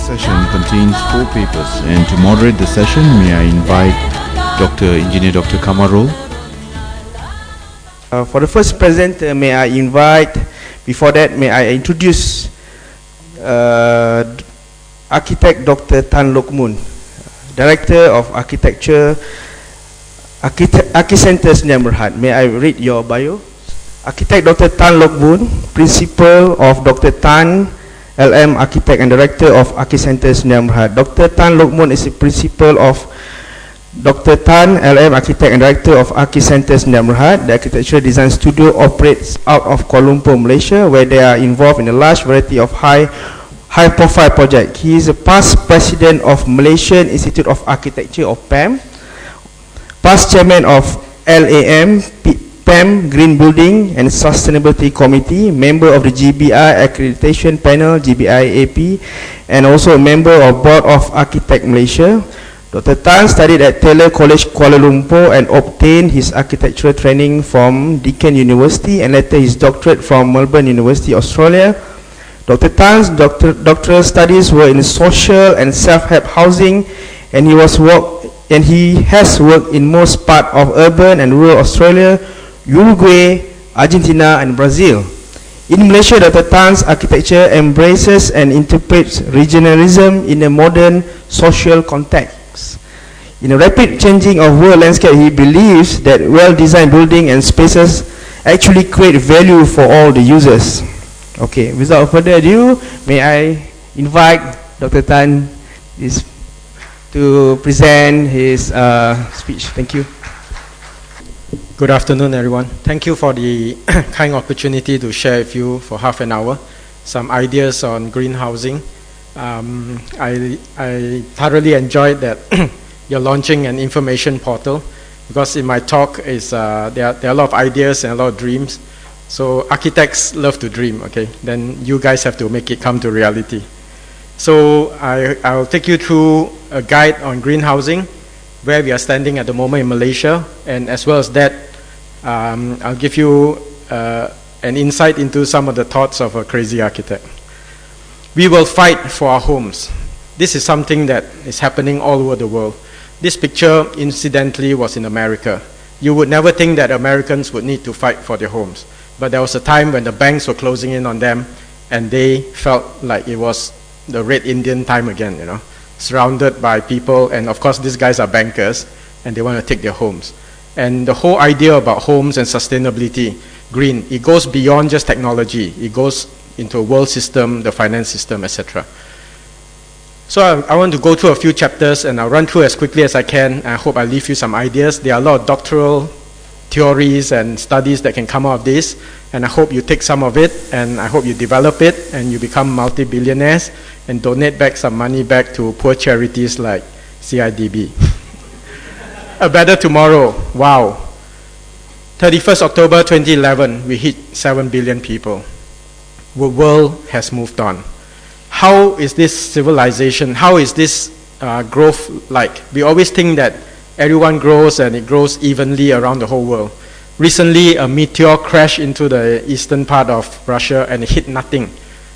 session contains 4 papers, and to moderate the session, may I invite Engineer Dr. Kamarul. For the first presenter, may I invite, before that, may I introduce Architect Dr. Tan Loke, Director of Architecture, Archicentre Sdn Bhd. May I read your bio? Architect Dr. Tan Loke, Principal of Dr. Tan LM Architect and Director of Archicentre Sdn Bhd. Dr. Tan Loke is the Principal of Dr. Tan LM Architect and Director of Archicentre Sdn Bhd. The architecture design studio operates out of Kuala Lumpur, Malaysia, where they are involved in a large variety of high-profile projects. He is a past President of Malaysian Institute of Architecture, of PAM, past Chairman of LAM, PAM Green Building and Sustainability Committee, member of the GBI Accreditation Panel, GBI AP, and also a member of Board of Architect Malaysia. Dr. Tan studied at Taylor College, Kuala Lumpur, and obtained his architectural training from Deakin University and later his doctorate from Melbourne University, Australia. Dr. Tan's doctoral studies were in social and self-help housing, and he has worked in most part of urban and rural Australia, Uruguay, Argentina, and Brazil. In Malaysia, Dr. Tan's architecture embraces and interprets regionalism in a modern social context. In a rapid changing of world landscape, he believes that well-designed buildings and spaces actually create value for all the users. Okay, without further ado, may I invite Dr. Tan to present his speech. Thank you. Good afternoon, everyone. Thank you for the kind opportunity to share with you for half an hour some ideas on green housing. I thoroughly enjoyed that you're launching an information portal, because in my talk there are a lot of ideas and a lot of dreams. So architects love to dream, okay? Then you guys have to make it come to reality. So I'll take you through a guide on green housing, where we are standing at the moment in Malaysia, and as well as that, I'll give you an insight into some of the thoughts of a crazy architect. We will fight for our homes. This is something that is happening all over the world. This picture, incidentally, was in America. You would never think that Americans would need to fight for their homes, but there was a time when the banks were closing in on them, and they felt like it was the Red Indian time again, you know, surrounded by people, and of course these guys are bankers, and they want to take their homes. And the whole idea about homes and sustainability, green, it goes beyond just technology. It goes into a world system, the finance system, etc. So I want to go through a few chapters, and I'll run through as quickly as I can. I hope I leave you some ideas. There are a lot of doctoral theories and studies that can come out of this, and I hope you take some of it, and I hope you develop it, and you become multi-billionaires, and donate back some money back to poor charities like CIDB. A better tomorrow, wow. 31st October 2011, we hit 7 billion people. The world has moved on. How is this civilization, how is this growth like? We always think that everyone grows and it grows evenly around the whole world. Recently, a meteor crashed into the eastern part of Russia and it hit nothing,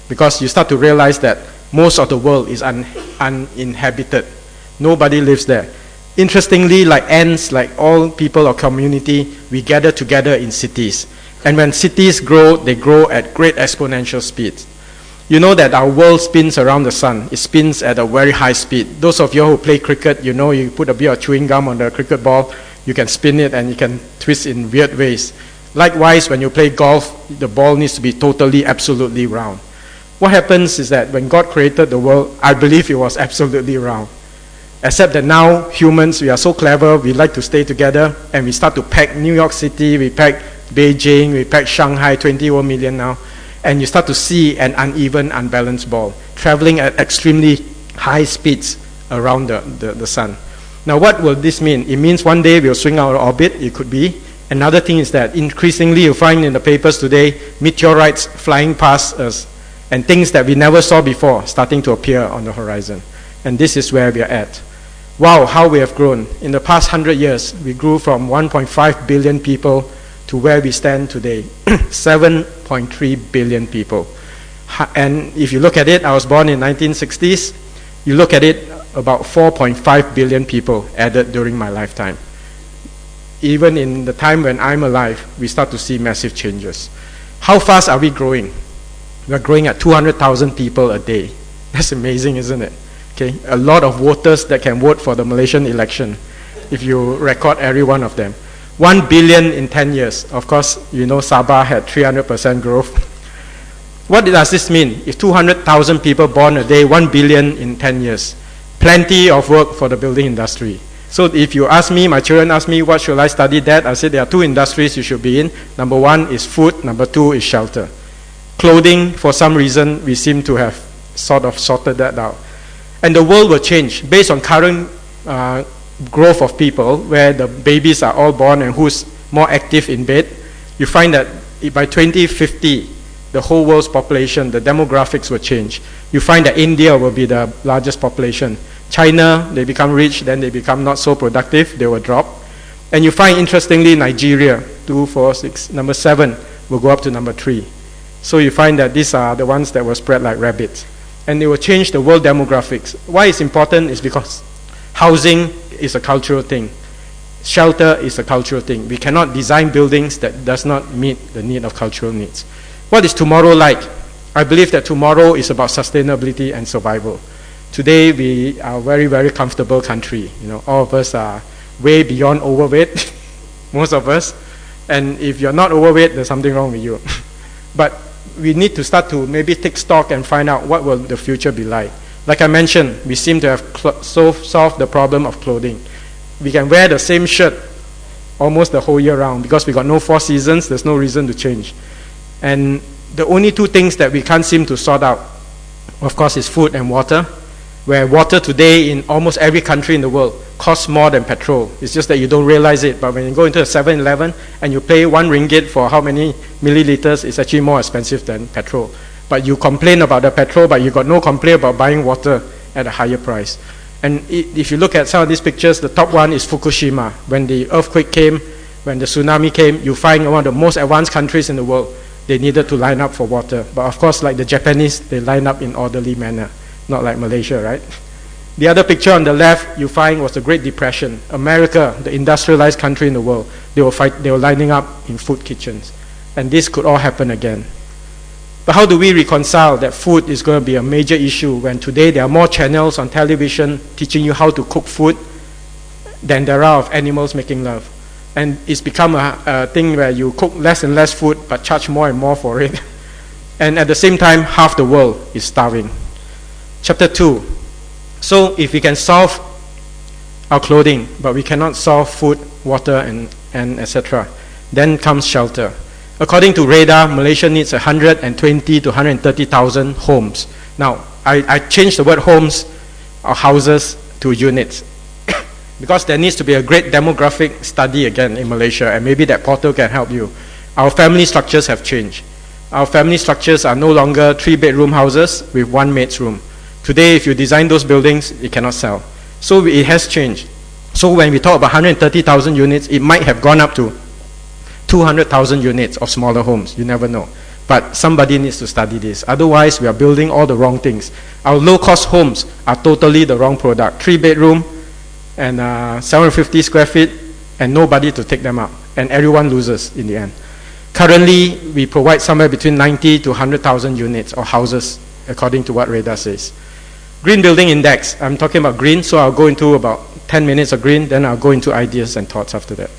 because you start to realize that most of the world is uninhabited. Nobody lives there. Interestingly, like ants, like all people or community, we gather together in cities. And when cities grow, they grow at great exponential speeds. You know that our world spins around the sun. It spins at a very high speed. Those of you who play cricket, you know you put a bit of chewing gum on the cricket ball, you can spin it and you can twist in weird ways. Likewise, when you play golf, the ball needs to be totally, absolutely round. What happens is that when God created the world, I believe it was absolutely round. Except that now, humans, we are so clever, we like to stay together, and we start to pack New York City, we pack Beijing, we pack Shanghai, 21 million now, and you start to see an uneven, unbalanced ball, traveling at extremely high speeds around the sun. Now, what will this mean? It means one day we'll swing out of orbit, it could be. Another thing is that increasingly you find in the papers today, meteorites flying past us, and things that we never saw before starting to appear on the horizon. And this is where we are at. Wow, how we have grown. In the past 100 years, we grew from 1.5 billion people to where we stand today, 7.3 billion people. And if you look at it, I was born in 1960s. You look at it, about 4.5 billion people added during my lifetime. Even in the time when I'm alive, we start to see massive changes. How fast are we growing? We're growing at 200,000 people a day. That's amazing, isn't it? Okay, a lot of voters that can vote for the Malaysian election, if you record every one of them. 1 billion in 10 years. Of course, you know Sabah had 300% growth. What does this mean? If 200,000 people born a day, 1 billion in 10 years. Plenty of work for the building industry. So if you ask me, my children ask me, what should I study that? I said there are two industries you should be in. Number one is food, number two is shelter. Clothing, for some reason, we seem to have sort of sorted that out. And the world will change based on current growth of people, where the babies are all born and who's more active in bed. You find that by 2050, the whole world's population, the demographics will change. You find that India will be the largest population. China, they become rich, then they become not so productive, they will drop. And you find, interestingly, Nigeria, 2, 4, 6, number 7 will go up to number 3. So you find that these are the ones that will spread like rabbits. And they will change the world demographics. Why it's important is because housing is a cultural thing. Shelter is a cultural thing. We cannot design buildings that does not meet the need of cultural needs. What is tomorrow like? I believe that tomorrow is about sustainability and survival. Today, we are a very, very comfortable country. You know, all of us are way beyond overweight, most of us. And if you're not overweight, there's something wrong with you. But we need to start to maybe take stock and find out what will the future be like. Like I mentioned, we seem to have solved the problem of clothing. We can wear the same shirt almost the whole year round because we got no 4 seasons, there's no reason to change. And the only two things that we can't seem to sort out, of course, is food and water, where water today in almost every country in the world costs more than petrol. It's just that you don't realize it, but when you go into a 7-Eleven and you pay 1 ringgit for how many milliliters, it's actually more expensive than petrol. But you complain about the petrol, but you got no complaint about buying water at a higher price. And if you look at some of these pictures, the top one is Fukushima. When the earthquake came, when the tsunami came, you find one of the most advanced countries in the world, they needed to line up for water. But of course, like the Japanese, they line up in orderly manner, not like Malaysia, right? The other picture on the left you find was the Great Depression. America, the industrialized country in the world, they were lining up in food kitchens. And this could all happen again. But how do we reconcile that food is going to be a major issue when today there are more channels on television teaching you how to cook food than there are of animals making love? And it's become a thing where you cook less and less food but charge more and more for it. And at the same time, half the world is starving. Chapter 2. So if we can solve our clothing, but we cannot solve food, water, and etc., then comes shelter. According to radar, Malaysia needs 120 to 130,000 homes. Now, I changed the word homes or houses to units because there needs to be a great demographic study again in Malaysia, and maybe that portal can help you. Our family structures have changed. Our family structures are no longer 3-bedroom houses with 1 maid's room. Today, if you design those buildings, it cannot sell. So it has changed. So when we talk about 130,000 units, it might have gone up to 200,000 units of smaller homes. You never know. But somebody needs to study this. Otherwise, we are building all the wrong things. Our low-cost homes are totally the wrong product. 3-bedroom and 750 square feet, and nobody to take them up. And everyone loses in the end. Currently, we provide somewhere between 90 to 100,000 units or houses, according to what radar says. Green Building Index. I'm talking about green, so I'll go into about 10 minutes of green, then I'll go into ideas and thoughts after that.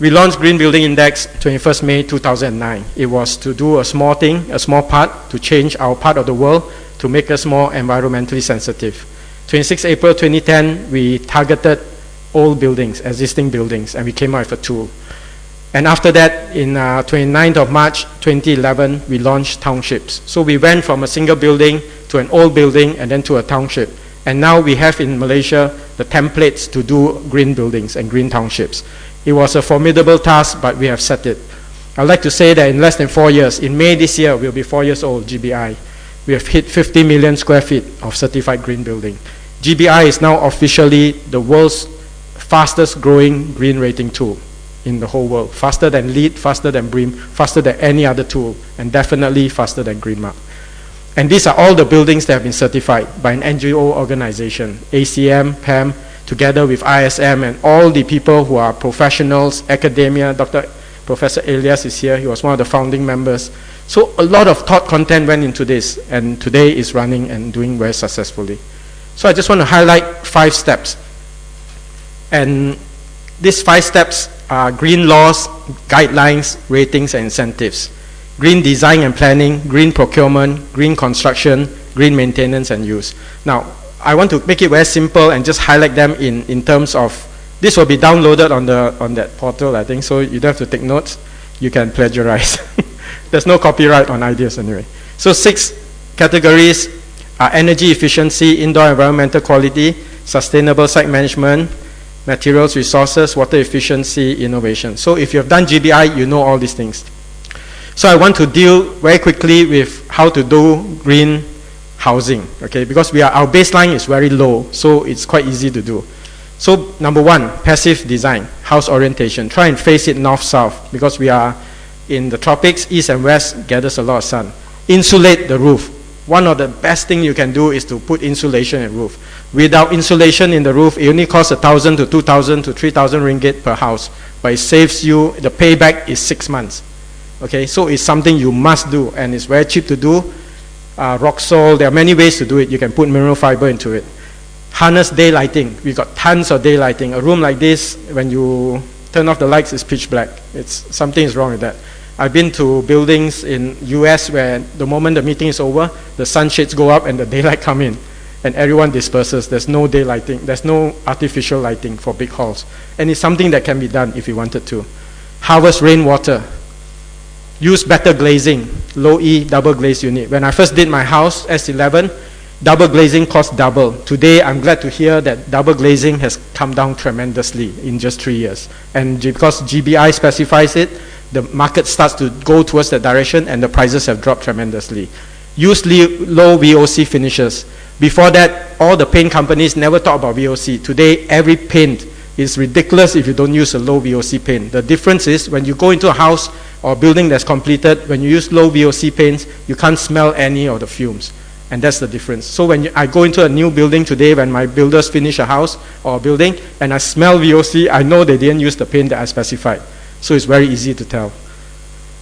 We launched Green Building Index 21st May 2009. It was to do a small thing, a small part, to change our part of the world to make us more environmentally sensitive. 26 April 2010, we targeted old buildings, existing buildings, and we came out with a tool. And after that, in 29th of March 2011, we launched townships. So we went from a single building to an old building and then to a township. And now we have in Malaysia the templates to do green buildings and green townships. It was a formidable task, but we have set it. I'd like to say that in less than 4 years, in May this year, we'll be 4 years old, GBI. We have hit 50 million square feet of certified green building. GBI is now officially the world's fastest growing green rating tool in the whole world. Faster than LEED, faster than BREEAM, faster than any other tool, and definitely faster than Green Mark. And these are all the buildings that have been certified by an NGO organization, ACM, PAM, together with ISM and all the people who are professionals, academia. Professor Elias is here. He was one of the founding members. So a lot of thought content went into this, and today is running and doing very successfully. So I just want to highlight 5 steps. And these 5 steps are green laws, guidelines, ratings, and incentives. Green design and planning, green procurement, green construction, green maintenance and use. Now, I want to make it very simple and just highlight them in terms of, this will be downloaded on that portal, I think, so you don't have to take notes. You can plagiarize. There's no copyright on ideas anyway. So 6 categories are energy efficiency, indoor environmental quality, sustainable site management, materials, resources, water efficiency, innovation. So if you have done GBI, you know all these things. So I want to deal very quickly with how to do green housing, okay? Because our baseline is very low, so it's quite easy to do. So number 1, passive design, house orientation. Try and face it north-south, because we are in the tropics, east and west gathers a lot of sun. Insulate the roof. One of the best things you can do is to put insulation in roof. Without insulation in the roof, it only costs 1,000 to 2,000 to 3,000 ringgit per house, but it saves you, the payback is 6 months. Okay, so it's something you must do, and it's very cheap to do. Rock salt, there are many ways to do it. You can put mineral fiber into it. Harness daylighting. We've got tons of daylighting. A room like this, when you turn off the lights, it's pitch black. Something is wrong with that. I've been to buildings in US where the moment the meeting is over, the sunshades go up and the daylight come in, and everyone disperses. There's no daylighting. There's no artificial lighting for big halls. And it's something that can be done if you wanted to. Harvest rainwater. Use better glazing, low E double glazed unit. When I first did my house, S11, double glazing cost double. Today, I'm glad to hear that double glazing has come down tremendously in just 3 years. And because GBI specifies it, the market starts to go towards that direction and the prices have dropped tremendously. Use low VOC finishes. Before that, all the paint companies never talk about VOC. Today, every paint is ridiculous if you don't use a low VOC paint. The difference is when you go into a house or building that's completed, when you use low VOC paints, you can't smell any of the fumes. And that's the difference. So when I go into a new building today, when my builders finish a house or a building, and I smell VOC, I know they didn't use the paint that I specified. So it's very easy to tell.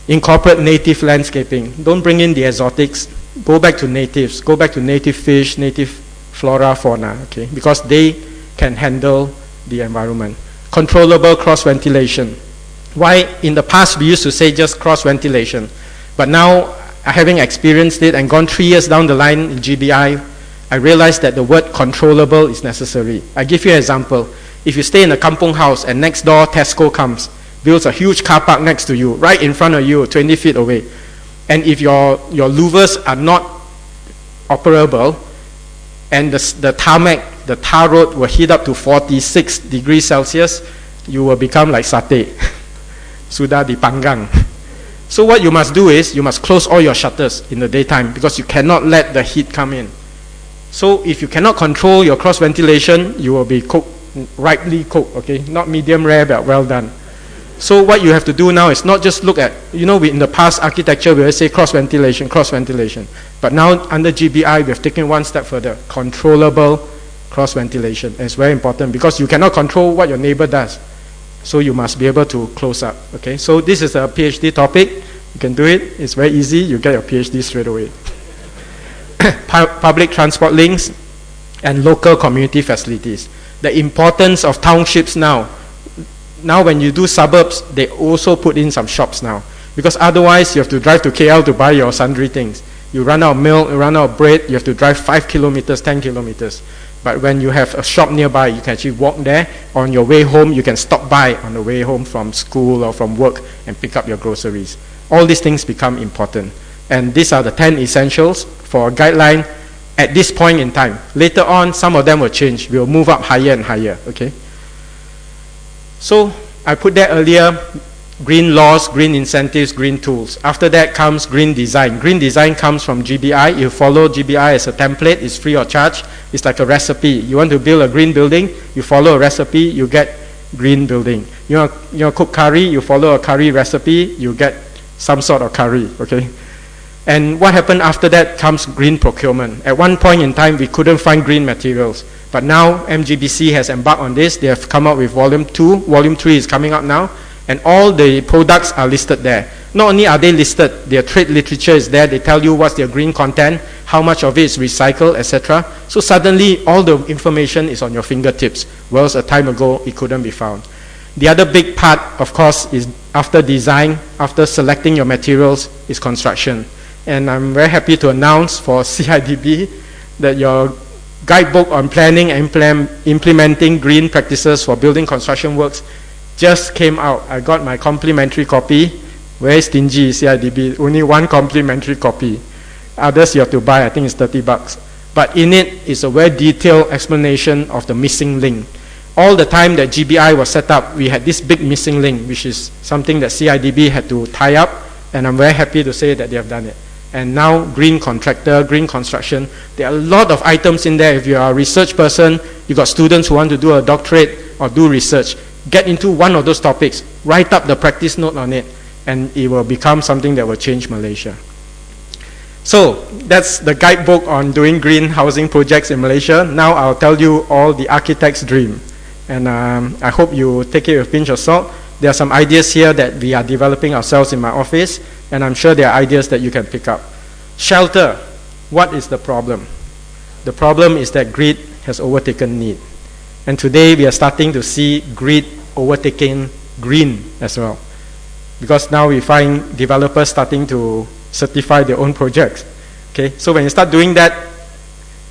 Incorporate native landscaping. Don't bring in the exotics. Go back to natives. Go back to native fish, native flora, fauna, okay? Because they can handle the environment. Controllable cross-ventilation. Why in the past we used to say just cross-ventilation, but now having experienced it and gone 3 years down the line in GBI, I realized that the word controllable is necessary. I give you an example. If you stay in a kampung house and next door Tesco comes, builds a huge car park next to you, right in front of you, 20 feet away, and if your louvers are not operable, and the tarmac, the tar road will heat up to 46 degrees Celsius, you will become like satay. Sudah dipanggang. So what you must do is, you must close all your shutters in the daytime because you cannot let the heat come in. So if you cannot control your cross ventilation, you will be cooked, rightly cooked, okay? Not medium rare, but well done. So what you have to do now is not just look at, in the past architecture we always say cross ventilation. But now under GBI we have taken one step further, controllable cross ventilation. And it's very important because you cannot control what your neighbor does. So you must be able to close up, okay? So this is a PhD topic. You can do it. It's very easy. You get your PhD straight away. Public transport links and local community facilities. The importance of townships now. Now when you do suburbs, they also put in some shops now. Because otherwise you have to drive to KL to buy your sundry things. You run out of milk, you run out of bread, you have to drive 5 kilometers, 10 kilometers. But when you have a shop nearby, you can actually walk there. On your way home, you can stop by on the way home from school or from work and pick up your groceries. All these things become important. And these are the 10 essentials for a guideline at this point in time. Later on, some of them will change. We'll move up higher and higher, okay? So I put that earlier, green laws, green incentives, green tools. After that comes green design. Green design comes from GBI. You follow GBI as a template. It's free of charge. It's like a recipe. You want to build a green building, you follow a recipe, you get green building. You want to cook curry, you follow a curry recipe, you get some sort of curry, okay? And what happened after that comes green procurement. At one point in time, we couldn't find green materials. But now MGBC has embarked on this. They have come out with volume 2. Volume 3 is coming out now. And all the products are listed there. Not only are they listed, their trade literature is there. They tell you what's their green content, how much of it is recycled, etc. So suddenly all the information is on your fingertips, whereas a time ago it couldn't be found. The other big part, of course, is after design, after selecting your materials, is construction. And I'm very happy to announce for CIDB that your guidebook on planning and implementing green practices for building construction works just came out. I got my complimentary copy. Very stingy, CIDB, only one complimentary copy. Others you have to buy, I think it's $30. But in it is a very detailed explanation of the missing link. All the time that GBI was set up, we had this big missing link, which is something that CIDB had to tie up, and I'm very happy to say that they have done it. And now green contractor, green construction, there are a lot of items in there. If you are a research person, you got students who want to do a doctorate or do research, get into one of those topics, write up the practice note on it, and it will become something that will change Malaysia. So that's the guidebook on doing green housing projects in Malaysia. Now I'll tell you all the architect's dream. And I hope you take it with a pinch of salt. There are some ideas here that we are developing ourselves in my office, and I'm sure there are ideas that you can pick up. Shelter. What is the problem? The problem is that greed has overtaken need. And today we are starting to see greed overtaking green as well. Because now we find developers starting to certify their own projects. Okay, so when you start doing that,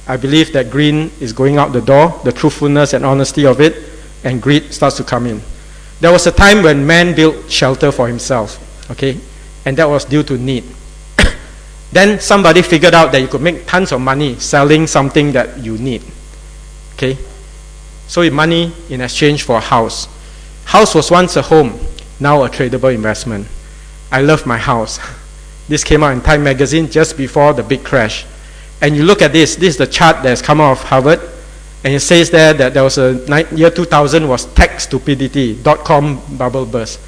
I believe that green is going out the door, the truthfulness and honesty of it, and greed starts to come in. There was a time when man built shelter for himself, okay, and that was due to need. Then somebody figured out that you could make tons of money selling something that you need, okay. So with money in exchange for a house. House was once a home, now a tradable investment. I love my house. This came out in Time magazine just before the big crash. And you look at this is the chart that has come out of Harvard, and it says there that there was a year 2000 was tech stupidity, .com bubble burst.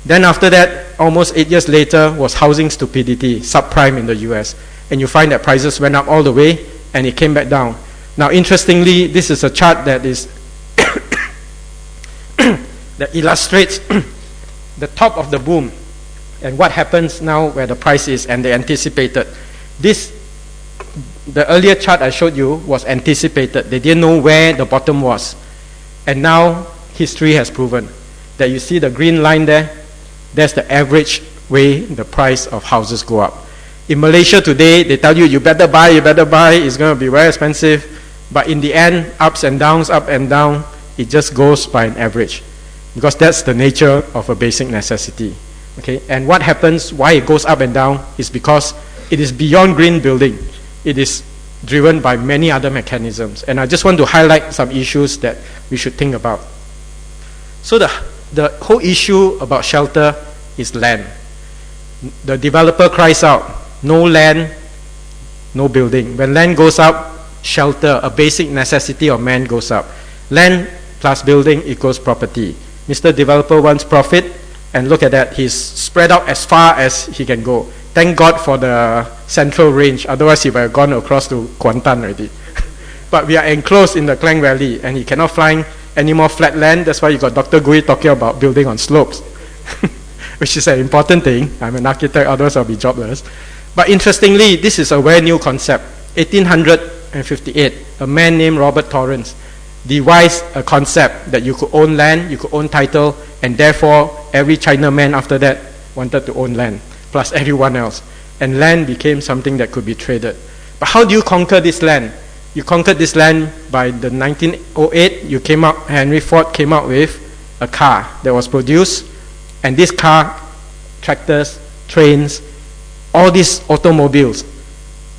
Then after that, almost 8 years later, was housing stupidity, subprime in the US. And you find that prices went up all the way, and it came back down. Now interestingly, this is a chart that is that illustrates the top of the boom and what happens now where the price is, and they anticipated. The earlier chart I showed you was anticipated. They didn't know where the bottom was. And now history has proven that you see the green line there, that's the average way the price of houses go up. In Malaysia today, they tell you, you better buy, it's going to be very expensive. But in the end, ups and downs, up and down, it just goes by an average. Because that's the nature of a basic necessity. Okay? And what happens, why it goes up and down, is because it is beyond green building. It is driven by many other mechanisms. And I just want to highlight some issues that we should think about. So the whole issue about shelter is land. The developer cries out, no land, no building. When land goes up, shelter, a basic necessity of man, goes up. Land plus building equals property. Mr. Developer wants profit, and look at that, he's spread out as far as he can go. Thank God for the central range, otherwise he would have gone across to Kuantan already. But we are enclosed in the Klang Valley, and he cannot find any more flat land. That's why you got Dr. Gui talking about building on slopes, which is an important thing. I'm an architect, otherwise I'll be jobless. But interestingly, this is a very new concept. 1858, a man named Robert Torrance devised a concept that you could own land, you could own title, and therefore every Chinaman after that wanted to own land, plus everyone else. And land became something that could be traded. But how do you conquer this land? You conquered this land by the 1908, Henry Ford came out with a car that was produced, and this car, tractors, trains, all these automobiles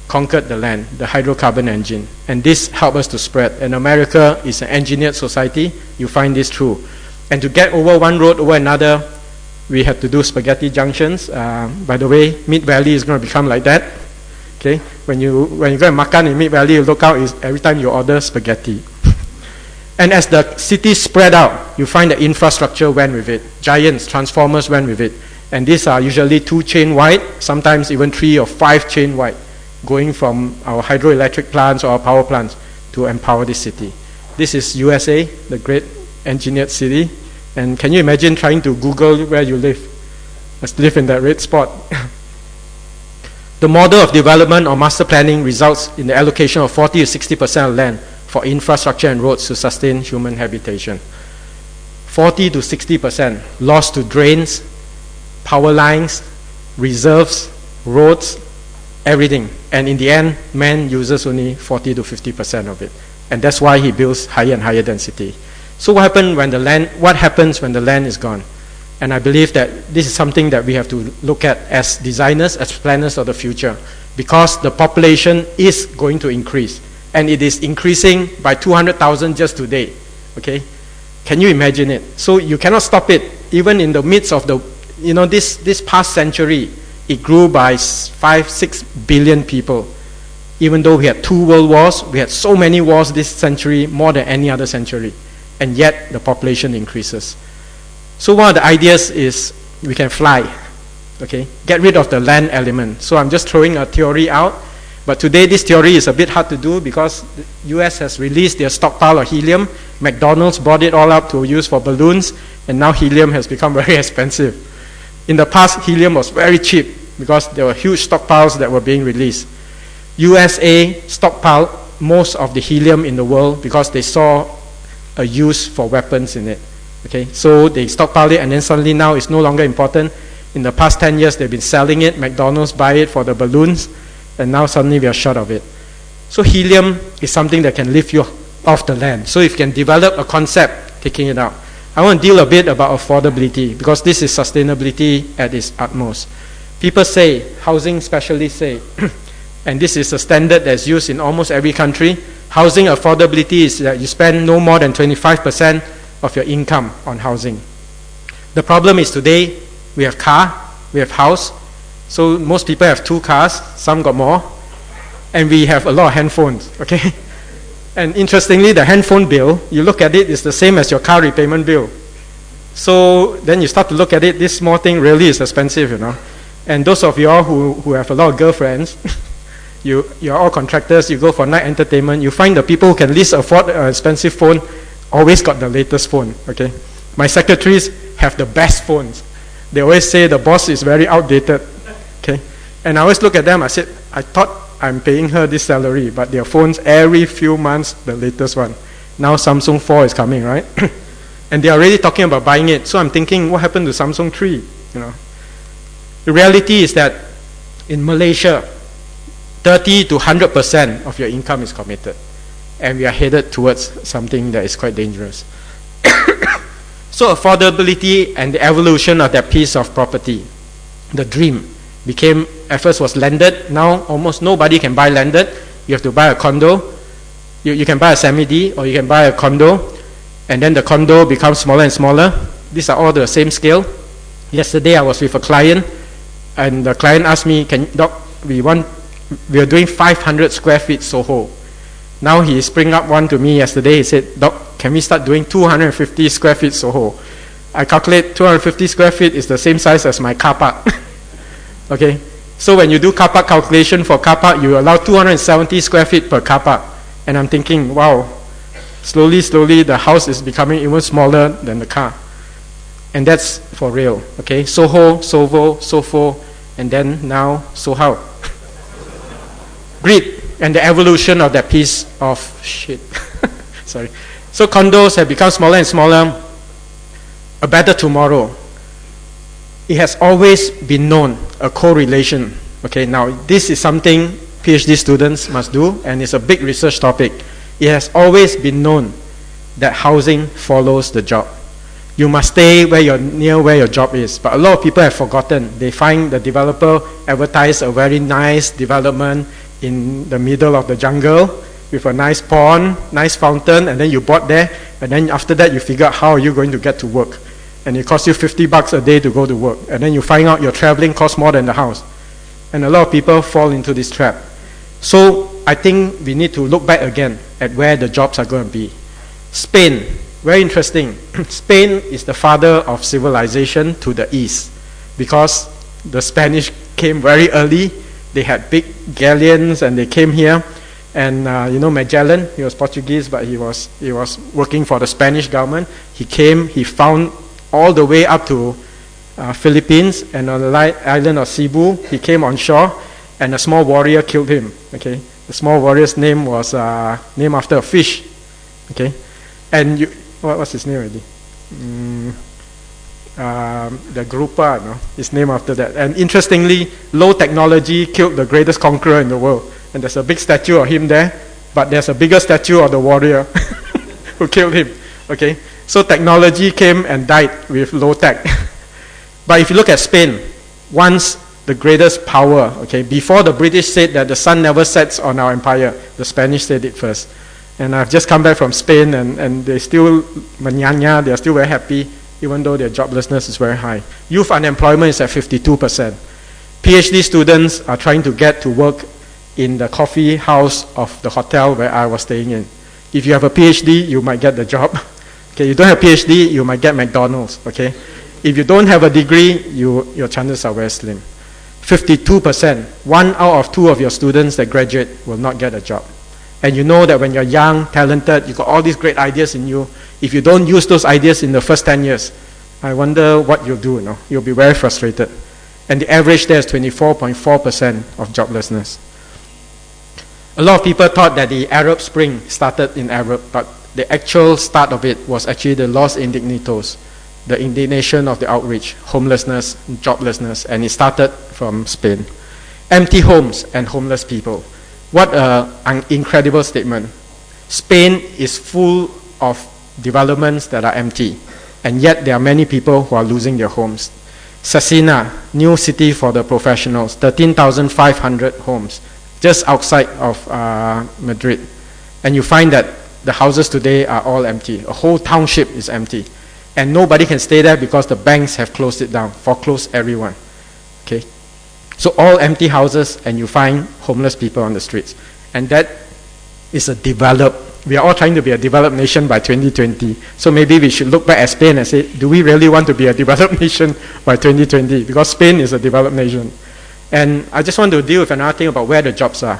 conquered the land, the hydrocarbon engine. And this helped us to spread. And America is an engineered society. You find this true. And to get over one road over another, we have to do spaghetti junctions. By the way, Mid Valley is going to become like that. Okay, when you go and makan in Mid Valley, you look out, is every time you order spaghetti. And as the city spread out, you find the infrastructure went with it. Giants, transformers went with it. And these are usually 2 chain wide, sometimes even 3 or 5 chain wide, going from our hydroelectric plants or our power plants to empower this city. This is USA, the great engineered city. And can you imagine trying to Google where you live? Must live in that red spot. The model of development or master planning results in the allocation of 40 to 60% of land for infrastructure and roads to sustain human habitation. 40 to 60% lost to drains, power lines, reserves, roads, everything. And in the end, man uses only 40 to 50% of it. And that's why he builds higher and higher density. So what happens when the land is gone? And I believe that this is something that we have to look at as designers, as planners of the future, because the population is going to increase. And it is increasing by 200,000 just today. Okay? Can you imagine it? So you cannot stop it. Even in the midst of the, this past century, it grew by 5-6 billion people. Even though we had 2 world wars, we had so many wars this century, more than any other century. And yet the population increases. So one of the ideas is we can fly. Okay? Get rid of the land element. So I'm just throwing a theory out. But today this theory is a bit hard to do because the US has released their stockpile of helium. McDonald's bought it all up to use for balloons, and now helium has become very expensive. In the past, helium was very cheap because there were huge stockpiles that were being released. USA stockpiled most of the helium in the world because they saw a use for weapons in it. Okay, so they stockpiled it, and then suddenly now it's no longer important. In the past 10 years, they've been selling it. McDonald's buy it for the balloons, and now suddenly we are short of it. So helium is something that can lift you off the land. So if you can develop a concept, taking it out. I want to deal a bit about affordability because this is sustainability at its utmost. People say, housing specialists say, and this is a standard that's used in almost every country, housing affordability is that you spend no more than 25% of your income on housing. The problem is today, we have car, we have house, so most people have 2 cars, some got more, and we have a lot of handphones, okay? And interestingly, the handphone bill, you look at it, it's the same as your car repayment bill. So then you start to look at it, this small thing really is expensive, And those of you all who have a lot of girlfriends, you're all contractors, you go for night entertainment, you find the people who can least afford an expensive phone always got the latest phone, okay? My secretaries have the best phones. They always say the boss is very outdated, okay? And I always look at them, I said, I thought I'm paying her this salary, but their phones every few months, the latest one. Now Samsung 4 is coming, right? And they are already talking about buying it. So I'm thinking, what happened to Samsung 3, The reality is that in Malaysia, 30 to 100% of your income is committed. And we are headed towards something that is quite dangerous. So affordability and the evolution of that piece of property, the dream, became, at first was landed, now almost nobody can buy landed. You have to buy a condo. You can buy a semi-D or you can buy a condo, and then the condo becomes smaller and smaller. These are all the same scale. Yesterday I was with a client, and the client asked me, Doc, we are doing 500 square feet Soho. Now he spring up one to me yesterday. He said, Doc, can we start doing 250 square feet Soho? I calculate 250 square feet is the same size as my car park. Okay, so when you do car park calculation for car park, you allow 270 square feet per car park. And I'm thinking, wow, slowly, the house is becoming even smaller than the car. And that's for real, okay? Soho, Sovo, Sofo, and then now Soho. Greed and the evolution of that piece of shit. Sorry. So condos have become smaller and smaller. A better tomorrow. It has always been known, a correlation. Okay, now this is something PhD students must do, and it's a big research topic. It has always been known that housing follows the job. You must stay near where your job is. But a lot of people have forgotten. They find the developer advertise a very nice development in the middle of the jungle with a nice pond, nice fountain, and then you bought there, and then after that you figure out how are you going to get to work. And it costs you $50 a day to go to work. And then you find out your traveling costs more than the house. And a lot of people fall into this trap. So I think we need to look back again at where the jobs are going to be. Spain, very interesting. Spain is the father of civilization to the east. because the Spanish came very early. They had big galleons and they came here. And you know Magellan, he was Portuguese, but he was working for the Spanish government. He came, he found all the way up to Philippines, and on the island of Cebu, he came on shore, and a small warrior killed him. Okay, the small warrior's name was named after a fish. Okay, and what's his name already? The Grupa, no, is named after that. And interestingly, low technology killed the greatest conqueror in the world. And there's a big statue of him there, but there's a bigger statue of the warrior who killed him. Okay, so technology came and died with low tech. But if you look at Spain, once the greatest power, okay, before the British said that the sun never sets on our empire, the Spanish said it first. And I've just come back from Spain, and they still mañana, they are still very happy, even though their joblessness is very high. Youth unemployment is at 52%. PhD students are trying to get to work in the coffee house of the hotel where I was staying in. If you have a PhD, you might get the job. Okay, you don't have a PhD, you might get McDonald's. Okay, if you don't have a degree, your chances are very slim. 52%, 1 out of 2 of your students that graduate will not get a job. And you know that when you're young, talented, you've got all these great ideas in you. If you don't use those ideas in the first 10 years, I wonder what you'll do. No? You'll be very frustrated. And the average there is 24.4% of joblessness. A lot of people thought that the Arab Spring started in Arab, but the actual start of it was actually the Los Indignitos, the indignation of the outreach, homelessness, joblessness, and it started from Spain. Empty homes and homeless people. What an incredible statement. Spain is full of developments that are empty, and yet there are many people who are losing their homes. Cesena, new city for the professionals, 13,500 homes, just outside of Madrid. And you find that the houses today are all empty. A whole township is empty. And nobody can stay there because the banks have closed it down, foreclosed everyone. Okay? So all empty houses, and you find homeless people on the streets. And that is we are all trying to be a developed nation by 2020. So maybe we should look back at Spain and say, do we really want to be a developed nation by 2020? Because Spain is a developed nation. And I just want to deal with another thing about where the jobs are.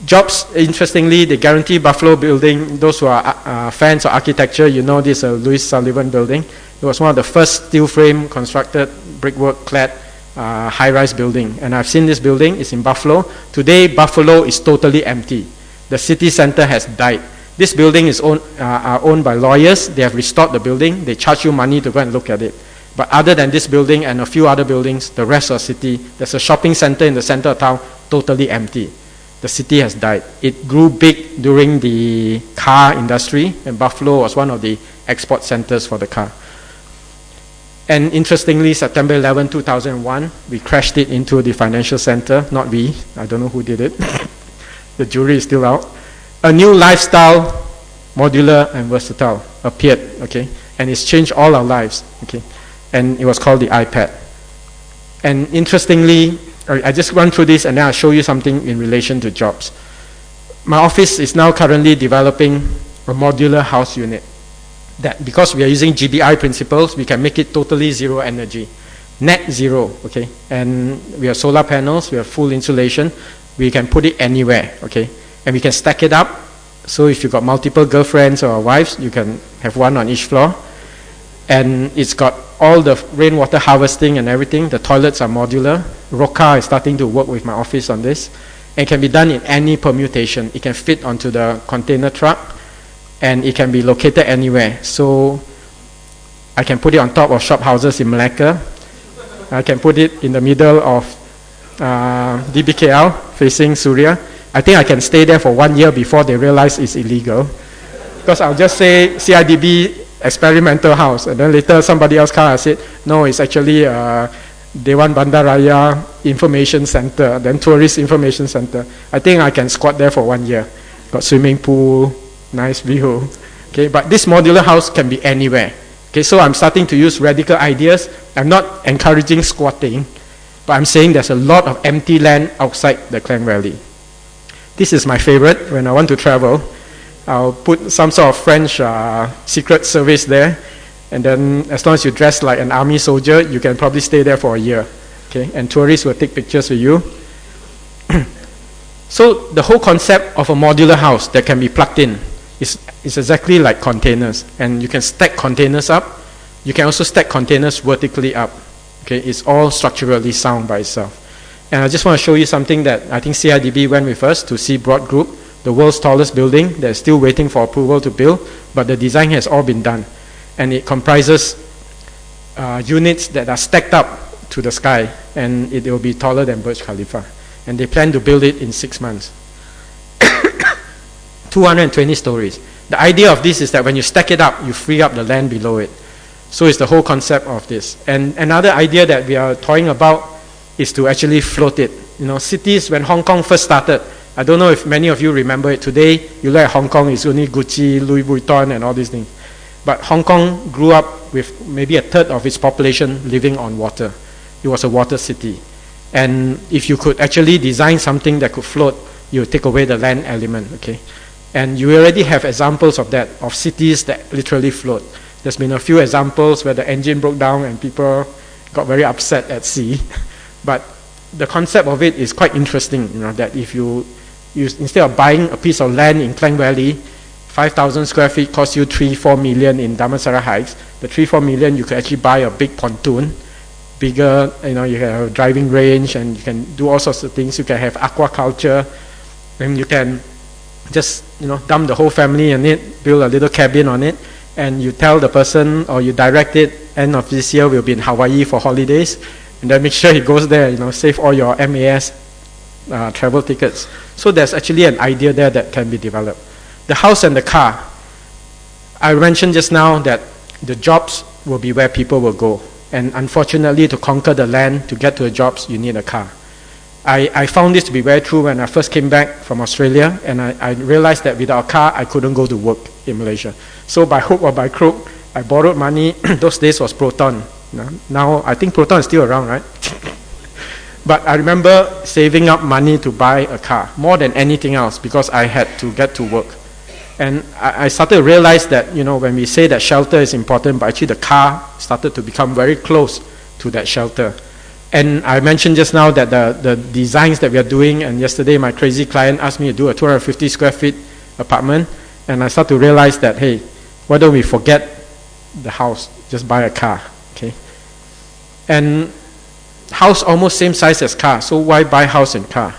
Jobs, interestingly, they guarantee Buffalo Building. Those who are fans of architecture, you know this Louis Sullivan building. It was one of the first steel frame constructed, brickwork clad high-rise building. And I've seen this building. It's in Buffalo. Today, Buffalo is totally empty. The city center has died. This building is owned by lawyers. They have restored the building. They charge you money to go and look at it. But other than this building and a few other buildings, the rest of the city, there's a shopping center in the center of town, totally empty. The city has died. It grew big during the car industry, and Buffalo was one of the export centers for the car. And interestingly, September 11, 2001, we crashed it into the financial center. Not we. I don't know who did it. The jury is still out. A new lifestyle, modular and versatile, appeared. Okay, and it's changed all our lives. Okay. And it was called the iPad. And interestingly, I just run through this and then I'll show you something in relation to jobs. My office is now currently developing a modular house unit that, because we are using GBI principles, we can make it totally zero energy, net zero, okay? And we have solar panels, we have full insulation, we can put it anywhere, okay? And we can stack it up, so if you've got multiple girlfriends or wives, you can have one on each floor. And it's got all the rainwater harvesting and everything. The toilets are modular. Roca is starting to work with my office on this. And it can be done in any permutation. It can fit onto the container truck, and it can be located anywhere. So I can put it on top of shop houses in Malacca. I can put it in the middle of DBKL facing Suria. I think I can stay there for 1 year before they realize it's illegal. Because I'll just say CIDB experimental house, and then later somebody else came and said, no, it's actually Dewan Bandaraya Information Center, then Tourist Information Center. I think I can squat there for 1 year. Got swimming pool, nice view. Okay, but this modular house can be anywhere. Okay, so I'm starting to use radical ideas. I'm not encouraging squatting, but I'm saying there's a lot of empty land outside the Klang Valley. This is my favorite when I want to travel. I'll put some sort of French secret service there. And then as long as you dress like an army soldier, you can probably stay there for a year. Okay? And tourists will take pictures with you. So the whole concept of a modular house that can be plugged in is exactly like containers. And you can stack containers up. You can also stack containers vertically up. Okay? It's all structurally sound by itself. And I just want to show you something that I think CIDB went with us to see Broad Group, the world's tallest building that's still waiting for approval to build, but the design has all been done. And it comprises units that are stacked up to the sky, and it will be taller than Burj Khalifa. And they plan to build it in 6 months. 220 stories. The idea of this is that when you stack it up, you free up the land below it. So it's the whole concept of this. And another idea that we are toying about is to actually float it. You know, cities, when Hong Kong first started, I don't know if many of you remember it. Today, you look at Hong Kong, it's only Gucci, Louis Vuitton, and all these things. But Hong Kong grew up with maybe a third of its population living on water. It was a water city. And if you could actually design something that could float, you would take away the land element, okay? And you already have examples of that, of cities that literally float. There's been a few examples where the engine broke down and people got very upset at sea. But the concept of it is quite interesting, you know, that if you instead of buying a piece of land in Klang Valley, 5,000 square feet costs you 3-4 million in Damansara Heights. The 3-4 million, you could actually buy a big pontoon, bigger, you know, you can have a driving range, and you can do all sorts of things. You can have aquaculture, and you can just, you know, dump the whole family in it, build a little cabin on it, and you tell the person, or you direct it, end of this year we'll be in Hawaii for holidays, and then make sure he goes there, you know, save all your MAS travel tickets. So there's actually an idea there that can be developed. The house and the car. I mentioned just now that the jobs will be where people will go. And unfortunately, to conquer the land, to get to the jobs, you need a car. I found this to be very true when I first came back from Australia, and I realized that without a car, I couldn't go to work in Malaysia. So by hook or by crook, I borrowed money. Those days was Proton. Now, I think Proton is still around, right? But I remember saving up money to buy a car, more than anything else, because I had to get to work. And I started to realize that, you know, when we say that shelter is important, but actually the car started to become very close to that shelter. And I mentioned just now that the designs that we are doing, and yesterday my crazy client asked me to do a 250 square feet apartment, and I started to realize that, hey, why don't we forget the house, just buy a car, okay? And house almost same size as car, so why buy house and car?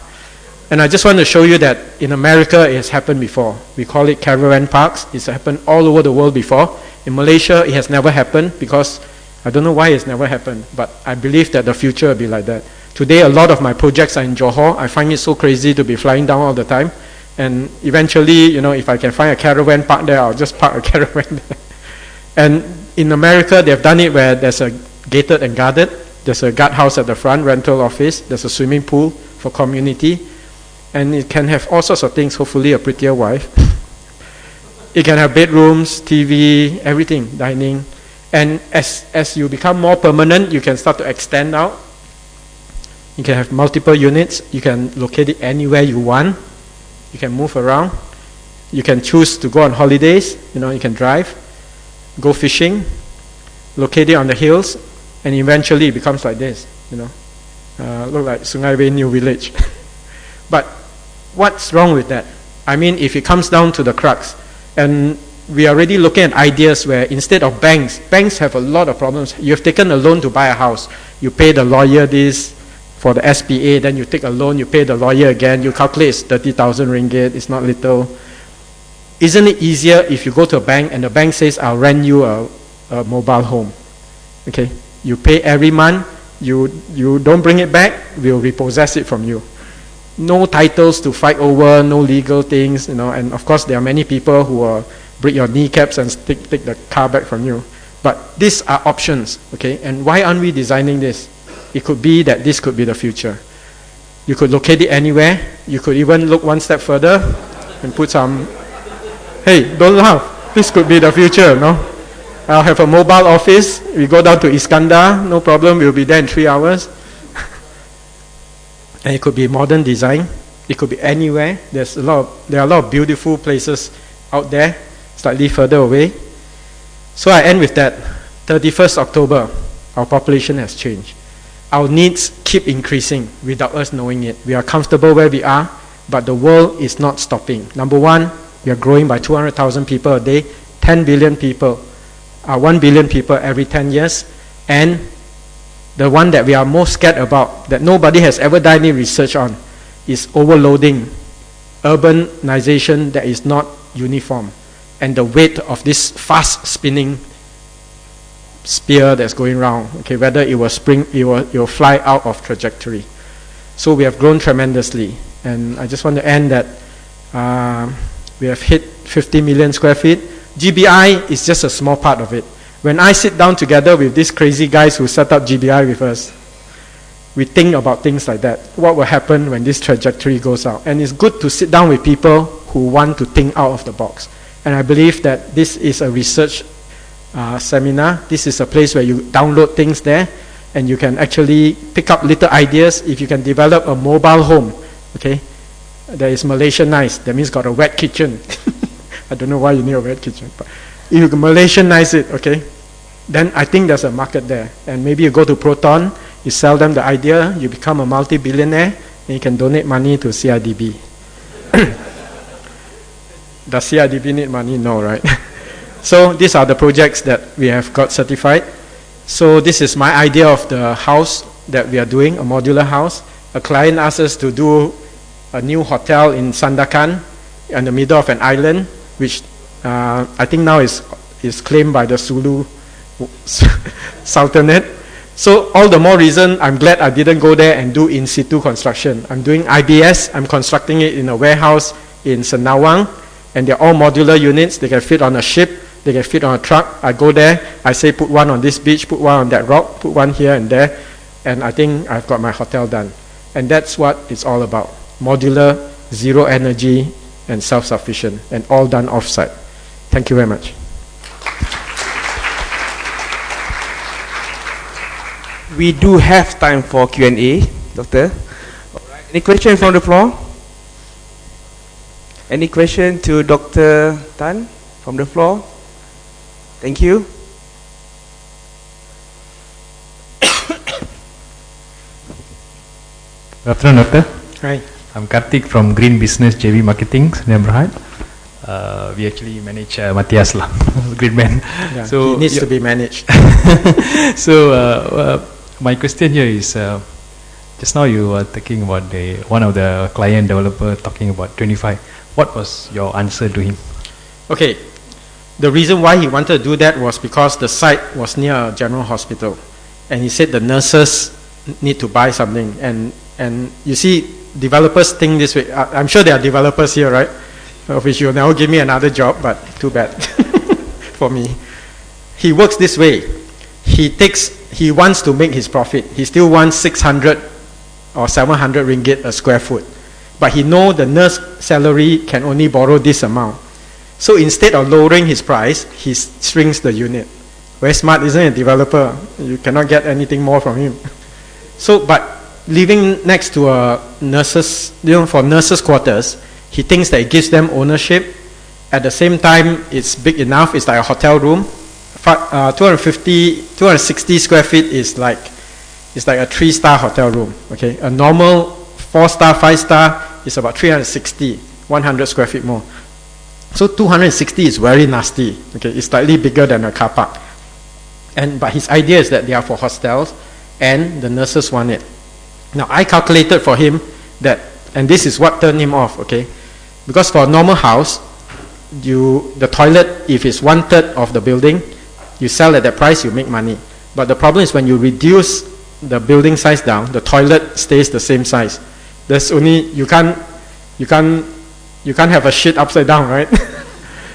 And I just want to show you that in America it has happened before. We call it caravan parks. It's happened all over the world before. In Malaysia it has never happened because I don't know why it's never happened, but I believe that the future will be like that. Today a lot of my projects are in Johor. I find it so crazy to be flying down all the time, and eventually, you know, if I can find a caravan park there, I'll just park a caravan there. And in America they've done it where there's a gated and guarded. There's a guard house at the front, rental office. There's a swimming pool for community. And it can have all sorts of things, hopefully a prettier wife. It can have bedrooms, TV, everything, dining. And as you become more permanent, you can start to extend out. You can have multiple units. You can locate it anywhere you want. You can move around. You can choose to go on holidays. You know, you can drive, go fishing, locate it on the hills. And eventually it becomes like this, you know, look like Sungai Bay New Village. But what's wrong with that? I mean, if it comes down to the crux, and we are already looking at ideas where instead of banks have a lot of problems. You've taken a loan to buy a house. You pay the lawyer this for the SPA, then you take a loan, you pay the lawyer again, you calculate it's 30,000 ringgit, it's not little. Isn't it easier if you go to a bank and the bank says, I'll rent you a mobile home, okay? You pay every month, you don't bring it back, we'll repossess it from you. No titles to fight over, no legal things, you know, and of course there are many people who will break your kneecaps and take the car back from you. But these are options, okay? And why aren't we designing this? It could be that this could be the future. You could locate it anywhere. You could even look one step further and put some, hey, don't laugh, this could be the future, no? I'll have a mobile office. We go down to Iskandar, no problem, we'll be there in 3 hours. And it could be modern design. It could be there are a lot of beautiful places out there, slightly further away. So I end with that. 31st October, our population has changed. Our needs keep increasing without us knowing it. We are comfortable where we are, but the world is not stopping. Number one, we are growing by 200,000 people a day, 10 billion people, 1 billion people every 10 years, and the one that we are most scared about, that nobody has ever done any research on, is overloading, urbanization that is not uniform, and the weight of this fast spinning spear that's going around, okay, whether it will spring, it will fly out of trajectory. So we have grown tremendously, and I just want to end that we have hit 50 million square feet. GBI is just a small part of it. When I sit down together with these crazy guys who set up GBI with us, we think about things like that. What will happen when this trajectory goes out? And it's good to sit down with people who want to think out of the box. And I believe that this is a research seminar. This is a place where you download things there, and you can actually pick up little ideas. If you can develop a mobile home, okay, that is Malaysianized, that means got a wet kitchen. I don't know why you need a wet kitchen, but if you can Malaysianize it, okay, then I think there's a market there. And maybe you go to Proton, you sell them the idea, you become a multi-billionaire, and you can donate money to CIDB. Does CIDB need money? No, right? So these are the projects that we have got certified. So this is my idea of the house that we are doing, a modular house. A client asked us to do a new hotel in Sandakan, in the middle of an island, which I think now is claimed by the Sulu Sultanate. So all the more reason I'm glad I didn't go there and do in situ construction. I'm doing IBS, I'm constructing it in a warehouse in Senawang, and they're all modular units. They can fit on a ship, they can fit on a truck. I go there, I say put one on this beach, put one on that rock, put one here and there, and I think I've got my hotel done. And that's what it's all about. Modular, zero energy, and self-sufficient, and all done off-site. Thank you very much. We do have time for Q&A, Doctor. Any question from the floor? Any question to Dr. Tan from the floor? Thank you. Good afternoon, Doctor. Hi. I'm Karthik from Green Business JV Marketing, Neighborhood. We actually manage Matthias lah, great man. Yeah, so he needs to be managed. So my question here is, just now you were talking about one of the client developer talking about 25. What was your answer to him? Okay, the reason why he wanted to do that was because the site was near a general hospital, and he said the nurses need to buy something, and you see, developers think this way. I'm sure there are developers here, right? Which you'll now give me another job, but too bad for me. He works this way. He wants to make his profit. He still wants 600 or 700 ringgit a square foot. But he knows the nurse salary can only borrow this amount. So instead of lowering his price, he shrinks the unit. Very smart, isn't it, developer? You cannot get anything more from him. So, but living next to a nurses, for nurses' quarters, he thinks that it gives them ownership. At the same time, it's big enough. It's like a hotel room. 260 square feet is like a 3-star hotel room. Okay, a normal 4-star, 5-star is about 360, 100 square feet more. So 260 is very nasty. Okay, it's slightly bigger than a car park. But his idea is that they are for hostels, and the nurses want it. Now I calculated for him that, and this is what turned him off. Okay, because for a normal house, the toilet, if it's 1/3 of the building, you sell at that price, you make money. But the problem is when you reduce the building size down, the toilet stays the same size. There's only, you can't have a shit upside down, right?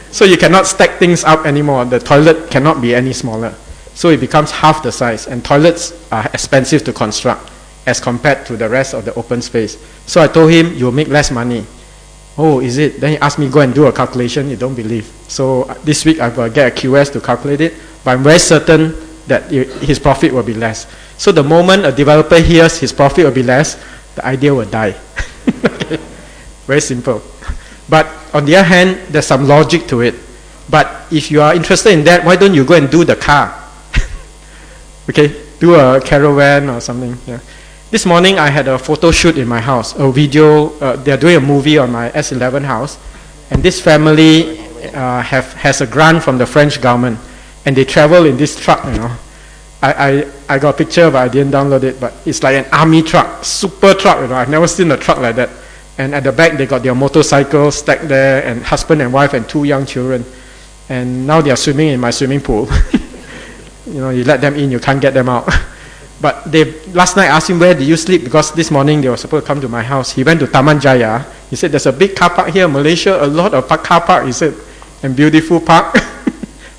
So you cannot stack things up anymore. The toilet cannot be any smaller. So it becomes half the size, and toilets are expensive to construct as compared to the rest of the open space. So I told him, you'll make less money. Oh, is it? Then he asked me, go and do a calculation. You don't believe. So this week I've got to get a QS to calculate it, but I'm very certain that his profit will be less. So the moment a developer hears his profit will be less, the idea will die. Okay. Very simple. But on the other hand, there's some logic to it. But if you are interested in that, why don't you go and do the car? okay, do a caravan or something. Yeah. This morning I had a photo shoot in my house, a video. They're doing a movie on my S11 house, and this family has a grant from the French government, and they travel in this truck. You know, I got a picture, but I didn't download it. But it's like an army truck, super truck. You know, I've never seen a truck like that. And at the back they got their motorcycles stacked there, and husband and wife and 2 young children. And now they are swimming in my swimming pool. You know, you let them in, you can't get them out. But last night I asked him, where did you sleep? Because this morning they were supposed to come to my house. He went to Taman Jaya. He said, there's a big car park here in Malaysia, a lot of car park, he said, and beautiful park,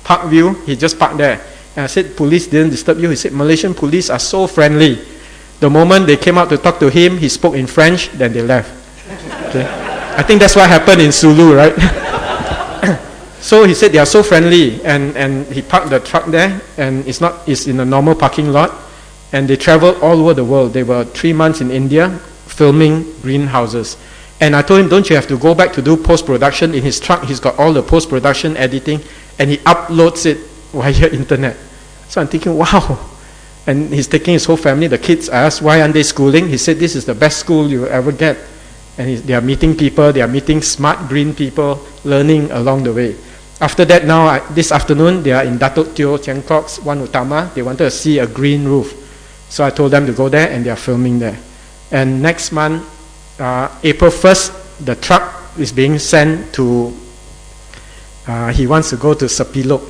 park view. He just parked there. And I said, police didn't disturb you? He said, Malaysian police are so friendly. The moment they came out to talk to him, he spoke in French, then they left. Okay. I think that's what happened in Sulu, right? So he said they are so friendly, and he parked the truck there, and it's in a normal parking lot, and they travel all over the world. They were 3 months in India filming greenhouses. And I told him, don't you have to go back to do post-production? In his truck, he's got all the post-production editing, and he uploads it via internet. So I'm thinking, wow. And he's taking his whole family, the kids. I asked, why aren't they schooling? He said, this is the best school you'll ever get. And they are meeting people, they are meeting smart green people, learning along the way. After that, now, this afternoon, they are in Datuk Teo Tiangkok's Wan Utama. They wanted to see a green roof. So I told them to go there, and they are filming there. And next month, April 1st, the truck is being sent to, he wants to go to Sepilok,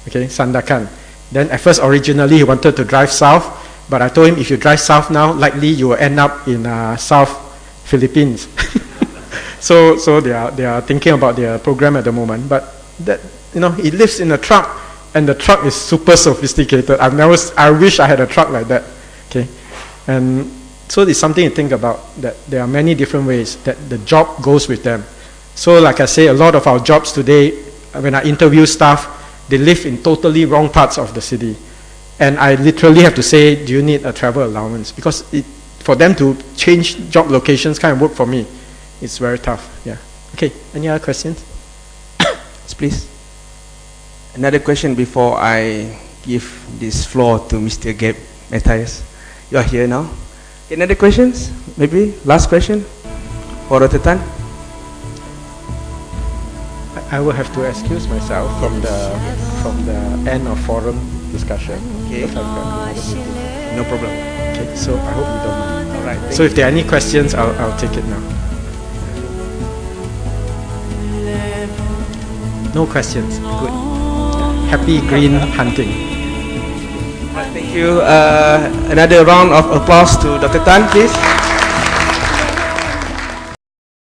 okay, Sandakan. Then at first, originally, he wanted to drive south, but I told him, if you drive south now, likely you will end up in South Philippines. So they are thinking about their program at the moment. But that, you know, he lives in a truck, and the truck is super sophisticated. I wish I had a truck like that. Okay, and so it's something to think about, that there are many different ways that the job goes with them. So like I say, a lot of our jobs today, when I interview staff, they live in totally wrong parts of the city. And I literally have to say, do you need a travel allowance? Because for them to change job locations kind of work for me. It's very tough. Yeah. Okay, any other questions? Please. Another question before I give this floor to Mr. Gabe Matthias. You are here now. Another questions? Maybe last question for Dr. Tan? I will have to excuse myself from the end of forum discussion. Okay. No problem. Okay, so I hope you don't mind. All right. So if there are any questions, I'll take it now. No questions. Good. Happy green hunting. Thank you. Another round of applause to Dr. Tan, please.